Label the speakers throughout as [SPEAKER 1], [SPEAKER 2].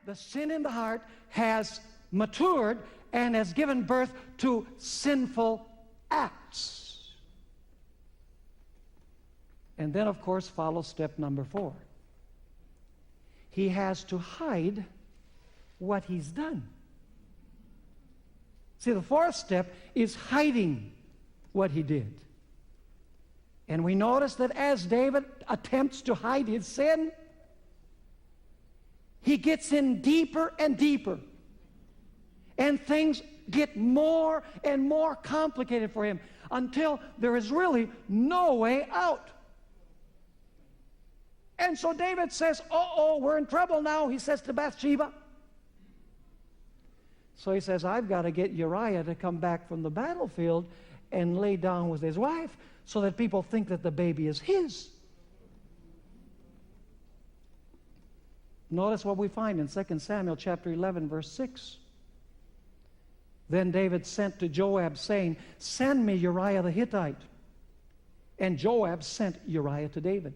[SPEAKER 1] the sin in the heart has matured and has given birth to sinful acts. And then, of course, follows step number 4. He has to hide what he's done. See, the 4th step is hiding what he did. And we notice that as David attempts to hide his sin, he gets in deeper and deeper. And things get more and more complicated for him until there is really no way out. And so David says, uh-oh, we're in trouble now, he says to Bathsheba. So he says, I've got to get Uriah to come back from the battlefield and lay down with his wife so that people think that the baby is his. Notice what we find in 2 Samuel chapter 11, verse 6. Then David sent to Joab, saying, send me Uriah the Hittite. And Joab sent Uriah to David.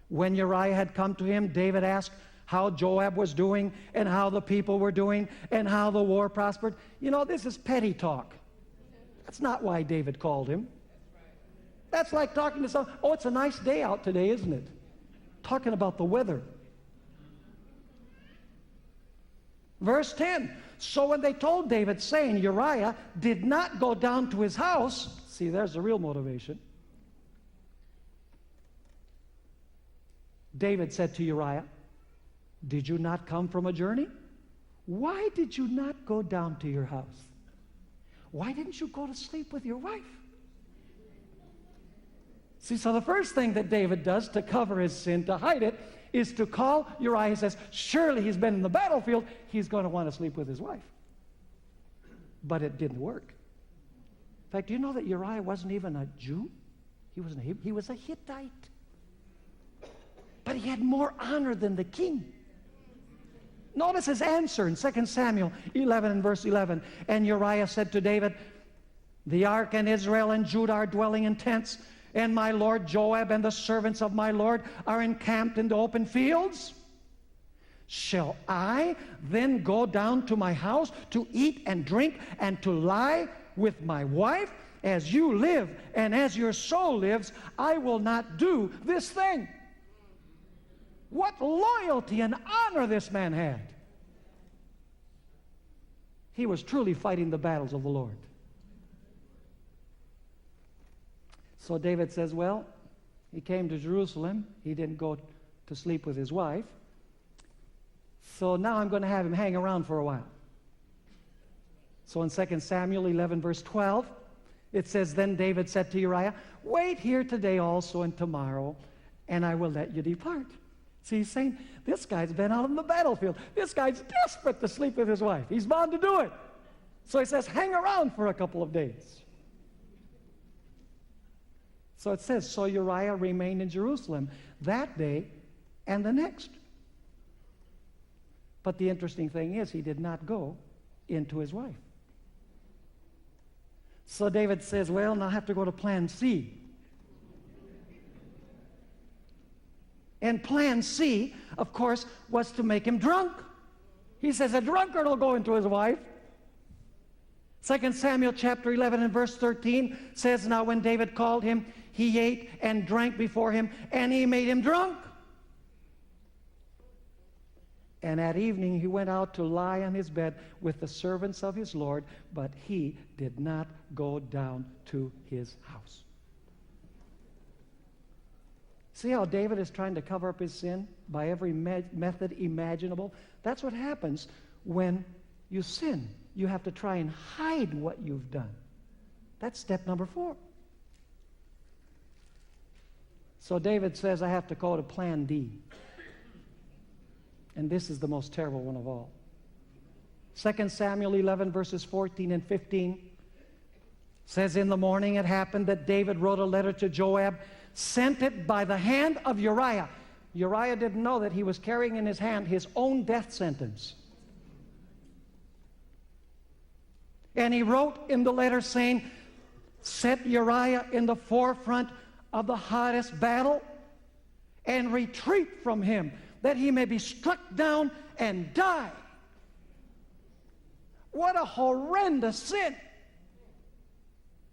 [SPEAKER 1] When Uriah had come to him, David asked how Joab was doing and how the people were doing and how the war prospered. You know, this is petty talk. That's not why David called him. That's like talking to someone, oh, it's a nice day out today, isn't it? Talking about the weather. Verse 10, so when they told David, saying, Uriah did not go down to his house, see, there's the real motivation. David said to Uriah, did you not come from a journey? Why did you not go down to your house? Why didn't you go to sleep with your wife? See, so the first thing that David does to cover his sin, to hide it, is to call Uriah. He says, surely he's been in the battlefield. He's going to want to sleep with his wife. But it didn't work. In fact, do you know that Uriah wasn't even a Jew? He was a Hittite. But he had more honor than the king. Notice his answer in 2 Samuel 11 and verse 11. And Uriah said to David, the ark and Israel and Judah are dwelling in tents, and my lord Joab and the servants of my lord are encamped in the open fields. Shall I then go down to my house to eat and drink and to lie with my wife? As you live and as your soul lives, I will not do this thing. What loyalty and honor this man had. He was truly fighting the battles of the Lord. So David says, well, he came to Jerusalem. He didn't go to sleep with his wife. So now I'm going to have him hang around for a while. So in 2 Samuel 11, verse 12, it says, then David said to Uriah, wait here today also and tomorrow, and I will let you depart. See, he's saying, this guy's been out on the battlefield. This guy's desperate to sleep with his wife. He's bound to do it. So he says, hang around for a couple of days. So it says, so Uriah remained in Jerusalem that day and the next. But the interesting thing is, he did not go into his wife. So David says, well, now I have to go to plan C. And plan C, of course, was to make him drunk. He says a drunkard will go into his wife. 2 Samuel chapter 11 and verse 13 says, now when David called him, he ate and drank before him, and he made him drunk. And at evening he went out to lie on his bed with the servants of his Lord, but he did not go down to his house. See how David is trying to cover up his sin by every method imaginable? That's what happens when you sin. You have to try and hide what you've done. That's step number 4. So David says, I have to go to plan D. And this is the most terrible one of all. 2 Samuel 11, verses 14 and 15 says, in the morning it happened that David wrote a letter to Joab, sent it by the hand of Uriah. Uriah didn't know that he was carrying in his hand his own death sentence. And he wrote in the letter saying, set Uriah in the forefront of the hottest battle and retreat from him, that he may be struck down and die. What a horrendous sin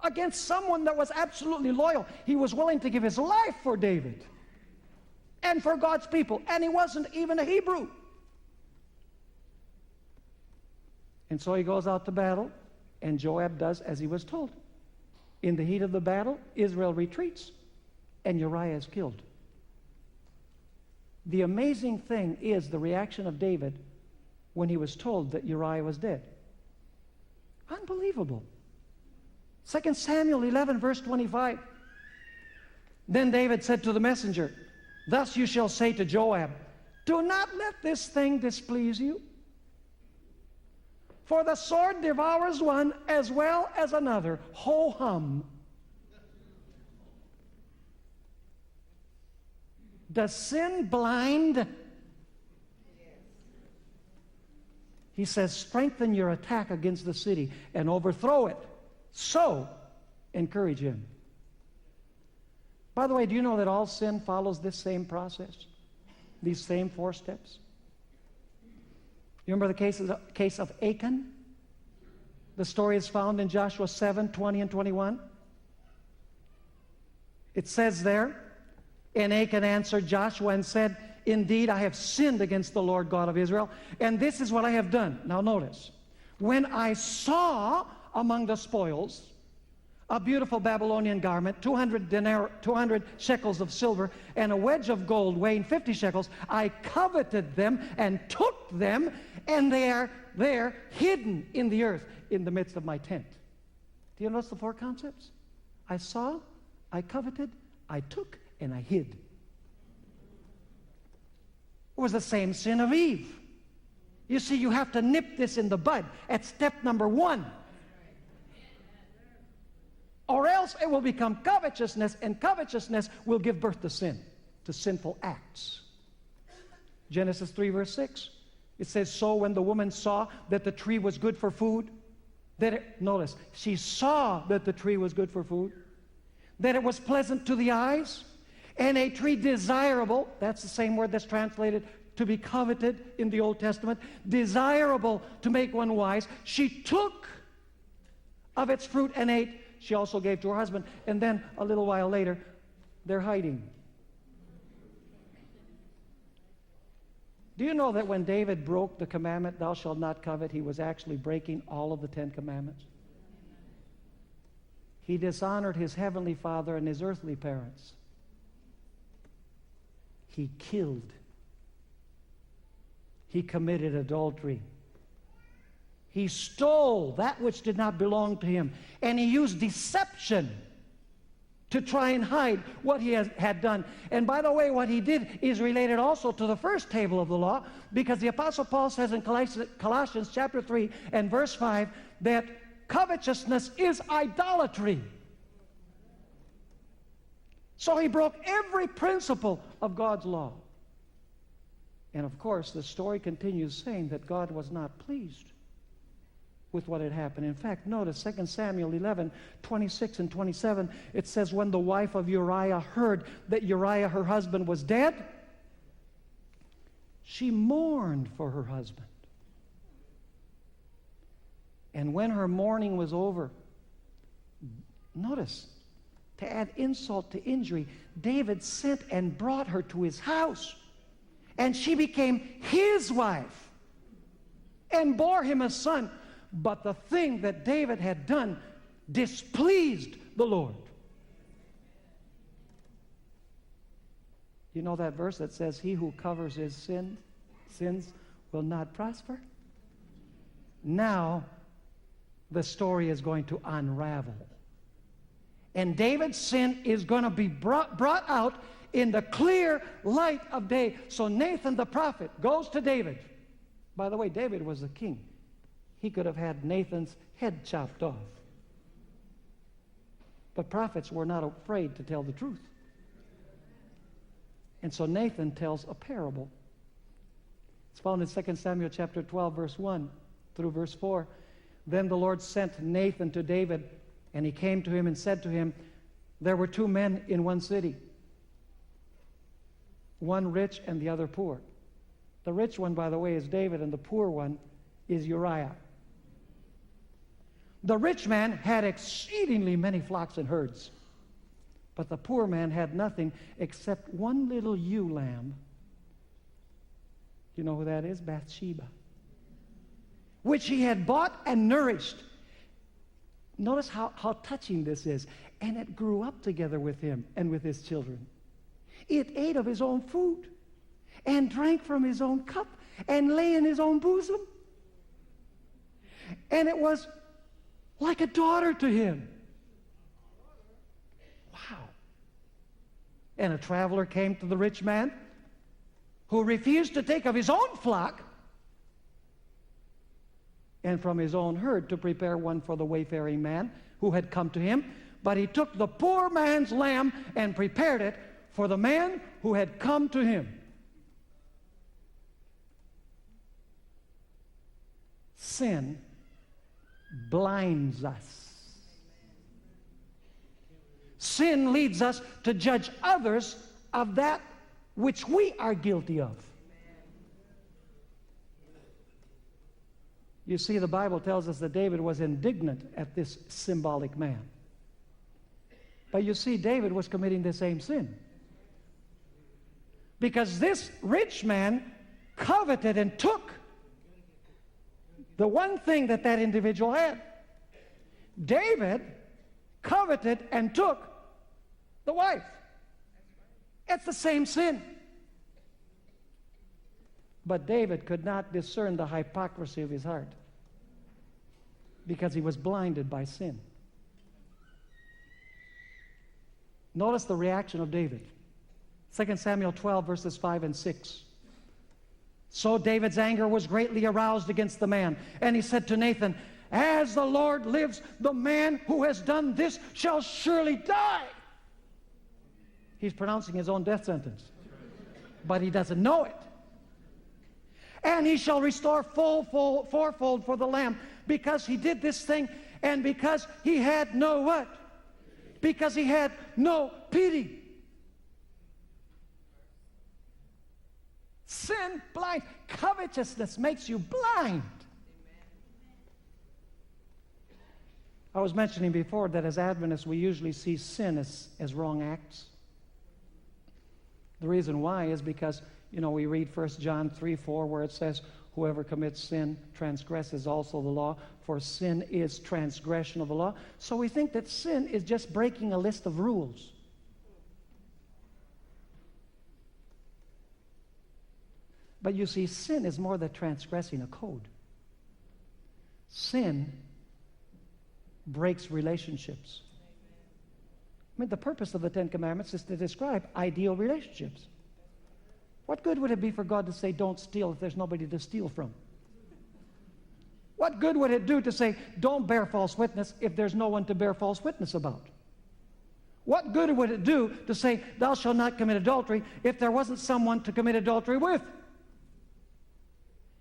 [SPEAKER 1] against someone that was absolutely loyal. He was willing to give his life for David and for God's people, and he wasn't even a Hebrew. And so he goes out to battle, and Joab does as he was told. In the heat of the battle, Israel retreats, and Uriah is killed. The amazing thing is the reaction of David when he was told that Uriah was dead. Unbelievable. 2 Samuel 11, verse 25. Then David said to the messenger, "Thus you shall say to Joab, do not let this thing displease you. For the sword devours one as well as another." Ho-hum. Does sin blind? He says, strengthen your attack against the city and overthrow it. So, encourage him. By the way, do you know that all sin follows this same process? These same 4 steps? You remember the case of Achan? The story is found in Joshua 7, 20 and 21. It says there, and Achan answered Joshua and said, "Indeed, I have sinned against the Lord God of Israel, and this is what I have done." Now notice, when I saw among the spoils a beautiful Babylonian garment, 200 shekels of silver, and a wedge of gold weighing 50 shekels, I coveted them and took them, and they are there hidden in the earth in the midst of my tent. Do you notice the 4 concepts? I saw, I coveted, I took, and I hid. It was the same sin of Eve. You see, you have to nip this in the bud at step number 1. Or else it will become covetousness, and covetousness will give birth to sin, to sinful acts. Genesis 3, verse 6. It says, so when the woman saw that the tree was good for food, notice, she saw that the tree was good for food, that it was pleasant to the eyes, and a tree desirable, that's the same word that's translated to be coveted in the Old Testament, desirable to make one wise, she took of its fruit and ate. She also gave to her husband. And then a little while later, they're hiding. Do you know that when David broke the commandment, thou shalt not covet, he was actually breaking all of the 10 commandments? He dishonored his heavenly father and his earthly parents. He killed. He committed adultery. He stole that which did not belong to him. And he used deception to try and hide what he had done. And by the way, what he did is related also to the first table of the law, because the Apostle Paul says in Colossians chapter 3 and verse 5 that covetousness is idolatry. So he broke every principle of God's law. And of course, the story continues saying that God was not pleased with what had happened. In fact, notice 2 Samuel 11, 26 and 27, it says, when the wife of Uriah heard that Uriah, her husband, was dead, she mourned for her husband. And when her mourning was over, notice, to add insult to injury, David sent and brought her to his house, and she became his wife and bore him a son. But the thing that David had done displeased the Lord. You know that verse that says, he who covers his sins will not prosper? Now, the story is going to unravel. And David's sin is going to be brought out in the clear light of day. So Nathan the prophet goes to David. By the way, David was the king. He could have had Nathan's head chopped off. But prophets were not afraid to tell the truth. And so Nathan tells a parable. It's found in 2 Samuel chapter 12, verse 1 through verse 4. Then the Lord sent Nathan to David, and he came to him and said to him, there were 2 men in one city, one rich and the other poor. The rich one, by the way, is David, and the poor one is Uriah. The rich man had exceedingly many flocks and herds, but the poor man had nothing except one little ewe lamb. You know who that is? Bathsheba, which he had bought and nourished. Notice how touching this is. And it grew up together with him and with his children. It ate of his own food and drank from his own cup and lay in his own bosom. And it was like a daughter to him. Wow. And a traveler came to the rich man who refused to take of his own flock and from his own herd to prepare one for the wayfaring man who had come to him. But he took the poor man's lamb and prepared it for the man who had come to him. Sin blinds us. Sin leads us to judge others of that which we are guilty of. You see, the Bible tells us that David was indignant at this symbolic man. But you see, David was committing the same sin. Because this rich man coveted and took the one thing that that individual had. David coveted and took the wife. It's the same sin. But David could not discern the hypocrisy of his heart because he was blinded by sin. Notice the reaction of David. 2 Samuel 12, verses 5 and 6. So David's anger was greatly aroused against the man, and he said to Nathan, "As the Lord lives, the man who has done this shall surely die." He's pronouncing his own death sentence, but he doesn't know it. "And he shall restore fourfold for the lamb, because he did this thing, and because he had no what? Because he had no pity." Sin blind. Covetousness makes you blind. I was mentioning before that as Adventists we usually see sin as wrong acts. The reason why is because, we read 1 John 3:4 where it says, "Whoever commits sin transgresses also the law, for sin is transgression of the law." So we think that sin is just breaking a list of rules. But you see, sin is more than transgressing a code. Sin breaks relationships. I mean, the purpose of the Ten Commandments is to describe ideal relationships. What good would it be for God to say, "Don't steal," if there's nobody to steal from? What good would it do to say, "Don't bear false witness," if there's no one to bear false witness about? What good would it do to say, "Thou shalt not commit adultery," if there wasn't someone to commit adultery with?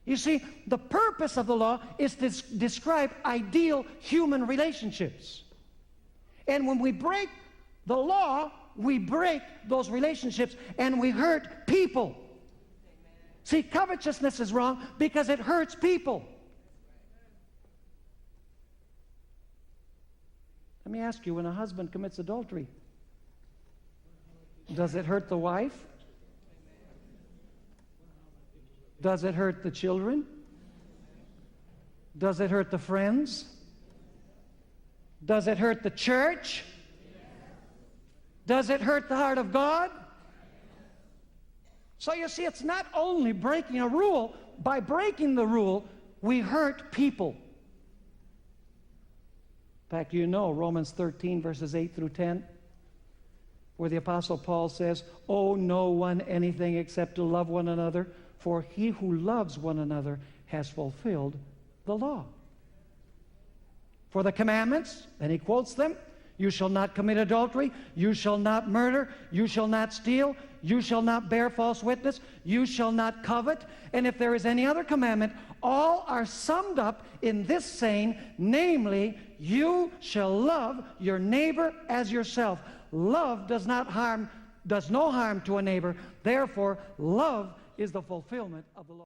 [SPEAKER 1] You see, the purpose of the law is to describe ideal human relationships. And when we break the law, we break those relationships and we hurt people. See, covetousness is wrong because it hurts people. Let me ask you, when a husband commits adultery, does it hurt the wife? Does it hurt the children? Does it hurt the friends? Does it hurt the church? Does it hurt the heart of God? So you see, it's not only breaking a rule. By breaking the rule, we hurt people. In fact, Romans 13, verses 8 through 10, where the Apostle Paul says, "Owe no one anything except to love one another, for he who loves one another has fulfilled the law." For the commandments, and he quotes them, "You shall not commit adultery, you shall not murder, you shall not steal, you shall not bear false witness, you shall not covet." And if there is any other commandment, all are summed up in this saying, namely, "You shall love your neighbor as yourself." Love does no harm to a neighbor. Therefore, love is the fulfillment of the law.